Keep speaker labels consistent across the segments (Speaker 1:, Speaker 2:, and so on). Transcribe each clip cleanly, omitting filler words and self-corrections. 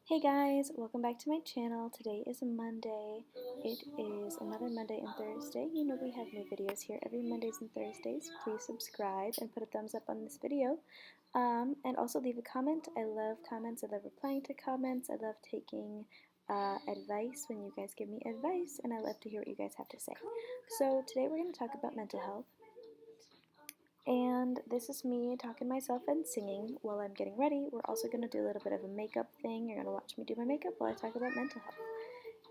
Speaker 1: Hey guys, welcome back to my channel. Today is a Monday. It is another Monday and Thursday. You know we have new videos here every Mondays and Thursdays. Please subscribe and put a thumbs up on this video. And also leave a comment. I love comments. I love replying to comments. I love taking advice when you guys give me advice, and I love to hear what you guys have to say. So today we're going to talk about mental health. And this is me talking to myself and singing while I'm getting ready. We're also going to do a little bit of a makeup thing. You're going to watch me do my makeup while I talk about mental health.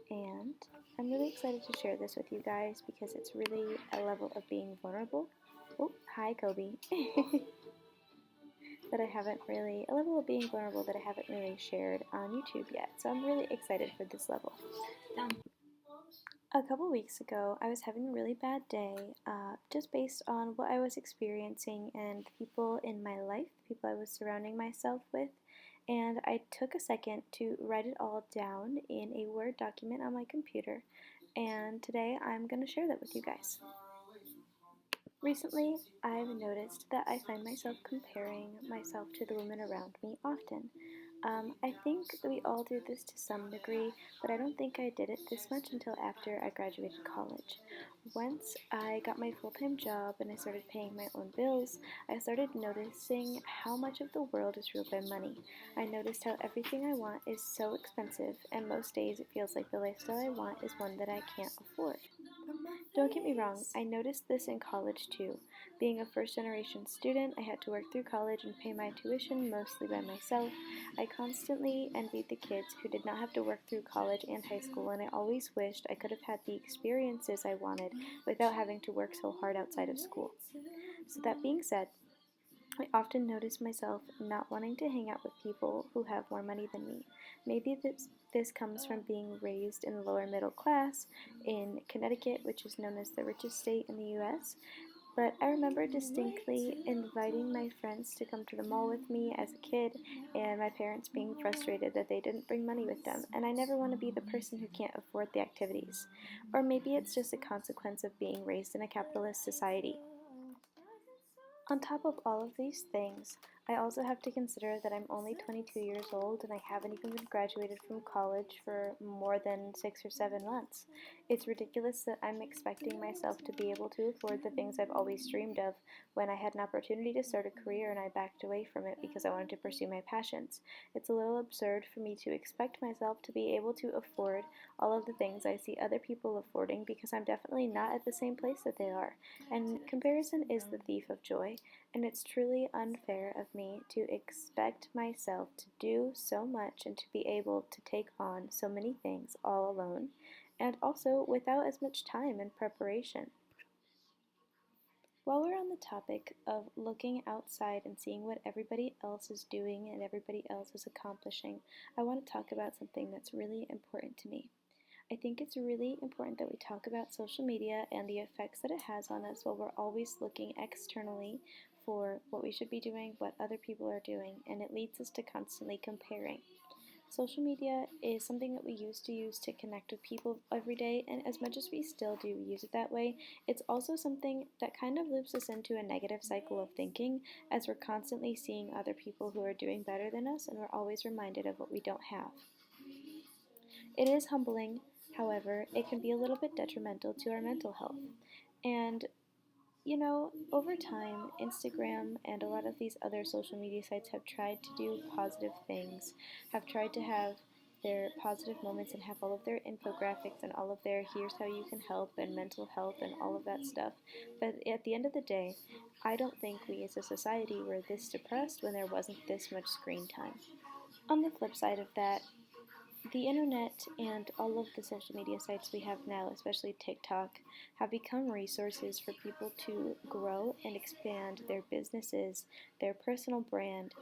Speaker 1: And I'm really excited to share this with you guys because it's really a level of being vulnerable. Oh, hi Kobe. That I haven't really, a level of being vulnerable that I haven't really shared on YouTube yet. So I'm really excited for this level. A couple weeks ago, I was having a really bad day, just based on what I was experiencing and the people in my life, the people I was surrounding myself with, and I took a second to write it all down in a Word document on my computer, and today I'm going to share that with you guys. Recently, I've noticed that I find myself comparing myself to the women around me often. I think that we all do this to some degree, but I don't think I did it this much until after I graduated college. Once I got my full-time job and I started paying my own bills, I started noticing how much of the world is ruled by money. I noticed how everything I want is so expensive, and most days it feels like the lifestyle I want is one that I can't afford. Don't get me wrong, I noticed this in college too. Being a first-generation student, I had to work through college and pay my tuition mostly by myself. I constantly envied the kids who did not have to work through college and high school, and I always wished I could have had the experiences I wanted without having to work so hard outside of school. So that being said, I often notice myself not wanting to hang out with people who have more money than me. Maybe this comes from being raised in the lower middle class in Connecticut, which is known as the richest state in the US. But I remember distinctly inviting my friends to come to the mall with me as a kid, and my parents being frustrated that they didn't bring money with them, and I never want to be the person who can't afford the activities. Or maybe it's just a consequence of being raised in a capitalist society. On top of all of these things, I also have to consider that I'm only 22 years old and I haven't even been graduated from college for more than 6 or 7 months. It's ridiculous that I'm expecting myself to be able to afford the things I've always dreamed of when I had an opportunity to start a career and I backed away from it because I wanted to pursue my passions. It's a little absurd for me to expect myself to be able to afford all of the things I see other people affording because I'm definitely not at the same place that they are. And comparison is the thief of joy. And it's truly unfair of me to expect myself to do so much and to be able to take on so many things all alone, and also without as much time and preparation. While we're on the topic of looking outside and seeing what everybody else is doing and everybody else is accomplishing, I want to talk about something that's really important to me. I think it's really important that we talk about social media and the effects that it has on us while we're always looking externally for what we should be doing, what other people are doing, and it leads us to constantly comparing. Social media is something that we used to use to connect with people every day, and as much as we still do use it that way, it's also something that kind of loops us into a negative cycle of thinking as we're constantly seeing other people who are doing better than us and we're always reminded of what we don't have. It is humbling, however, it can be a little bit detrimental to our mental health. And over time, Instagram and a lot of these other social media sites have tried to do positive things, have tried to have their positive moments and have all of their infographics and all of their here's how you can help and mental health and all of that stuff. But at the end of the day, I don't think we as a society were this depressed when there wasn't this much screen time. On the flip side of that, the internet and all of the social media sites we have now, especially TikTok, have become resources for people to grow and expand their businesses, their personal brand,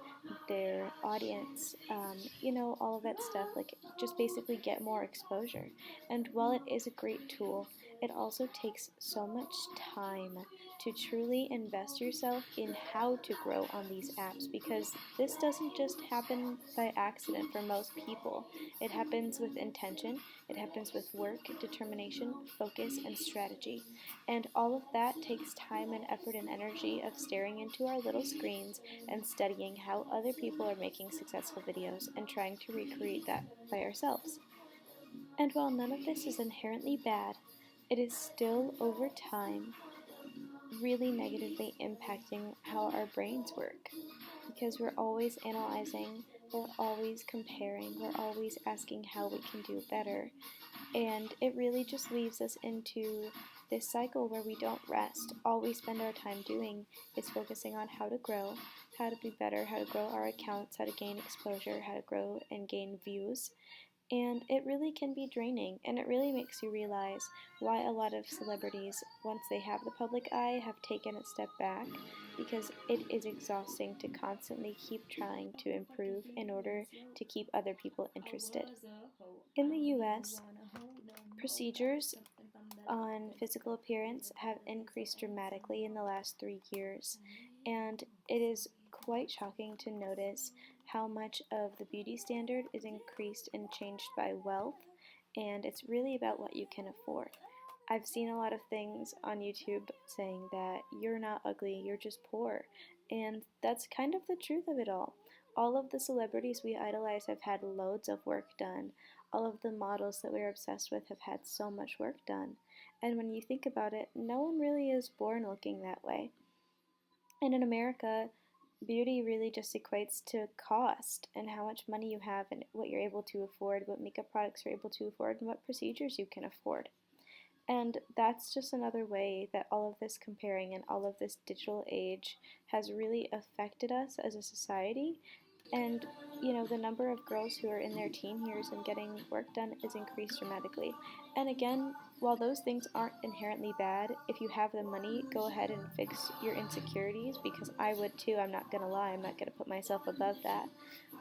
Speaker 1: their audience, all of that stuff, like just basically get more exposure. And while it is a great tool, it also takes so much time to truly invest yourself in how to grow on these apps, because this doesn't just happen by accident for most people. It happens with intention, it happens with work, determination, focus, and strategy. And all of that takes time and effort and energy of staring into our little screens and studying how other people are making successful videos and trying to recreate that by ourselves. And while none of this is inherently bad, it is still, over time, really negatively impacting how our brains work, because we're always analyzing, we're always comparing, we're always asking how we can do better. And it really just leaves us into this cycle where we don't rest. All we spend our time doing is focusing on how to grow, how to be better, how to grow our accounts, how to gain exposure, how to grow and gain views. And it really can be draining, and it really makes you realize why a lot of celebrities, once they have the public eye, have taken a step back, because it is exhausting to constantly keep trying to improve in order to keep other people interested. In the US, procedures on physical appearance have increased dramatically in the last 3 years, and it is quite shocking to notice how much of the beauty standard is increased and changed by wealth, and it's really about what you can afford. I've seen a lot of things on YouTube saying that you're not ugly, you're just poor, and that's kind of the truth of it all. All of the celebrities we idolize have had loads of work done. All of the models that we're obsessed with have had so much work done. And when you think about it, no one really is born looking that way. And in America, beauty really just equates to cost and how much money you have and what you're able to afford, what makeup products you're able to afford, and what procedures you can afford. And that's just another way that all of this comparing and all of this digital age has really affected us as a society. And, the number of girls who are in their teen years and getting work done is increased dramatically. And again, while those things aren't inherently bad, if you have the money, go ahead and fix your insecurities, because I would too. I'm not gonna lie, I'm not gonna put myself above that.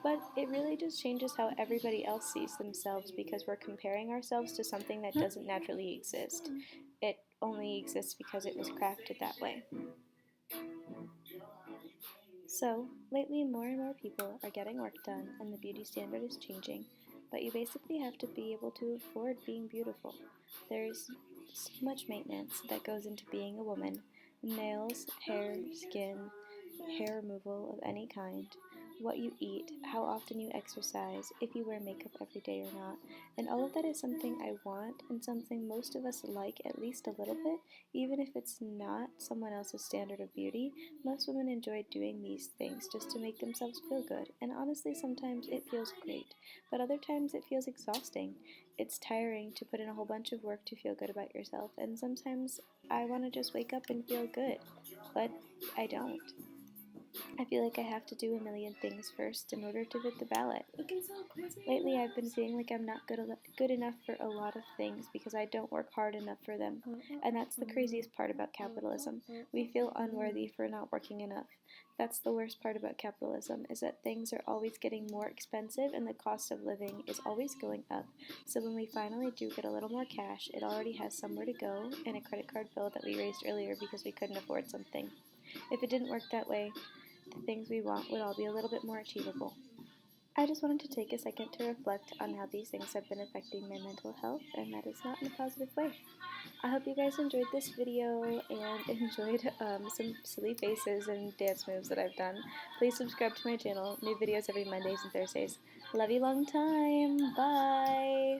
Speaker 1: But it really just changes how everybody else sees themselves, because we're comparing ourselves to something that doesn't naturally exist. It only exists because it was crafted that way. So, lately, more and more people are getting work done, and the beauty standard is changing, but you basically have to be able to afford being beautiful. There's so much maintenance that goes into being a woman: nails, hair, skin, hair removal of any kind, what you eat, how often you exercise, if you wear makeup every day or not. And all of that is something I want, and something most of us like at least a little bit, even if it's not someone else's standard of beauty. Most women enjoy doing these things just to make themselves feel good. And honestly, sometimes it feels great, but other times it feels exhausting. It's tiring to put in a whole bunch of work to feel good about yourself, and sometimes I want to just wake up and feel good, but I don't. I feel like I have to do a million things first in order to fit the ballot. Lately, I've been feeling like I'm not good enough for a lot of things because I don't work hard enough for them. And that's the craziest part about capitalism. We feel unworthy for not working enough. That's the worst part about capitalism, is that things are always getting more expensive and the cost of living is always going up. So when we finally do get a little more cash, it already has somewhere to go in a credit card bill that we raised earlier because we couldn't afford something. If it didn't work that way, the things we want would all be a little bit more achievable. I just wanted to take a second to reflect on how these things have been affecting my mental health, and that is not in a positive way. I hope you guys enjoyed this video and enjoyed some silly faces and dance moves that I've done. Please subscribe to my channel. New videos every Mondays and Thursdays. Love you long time. Bye!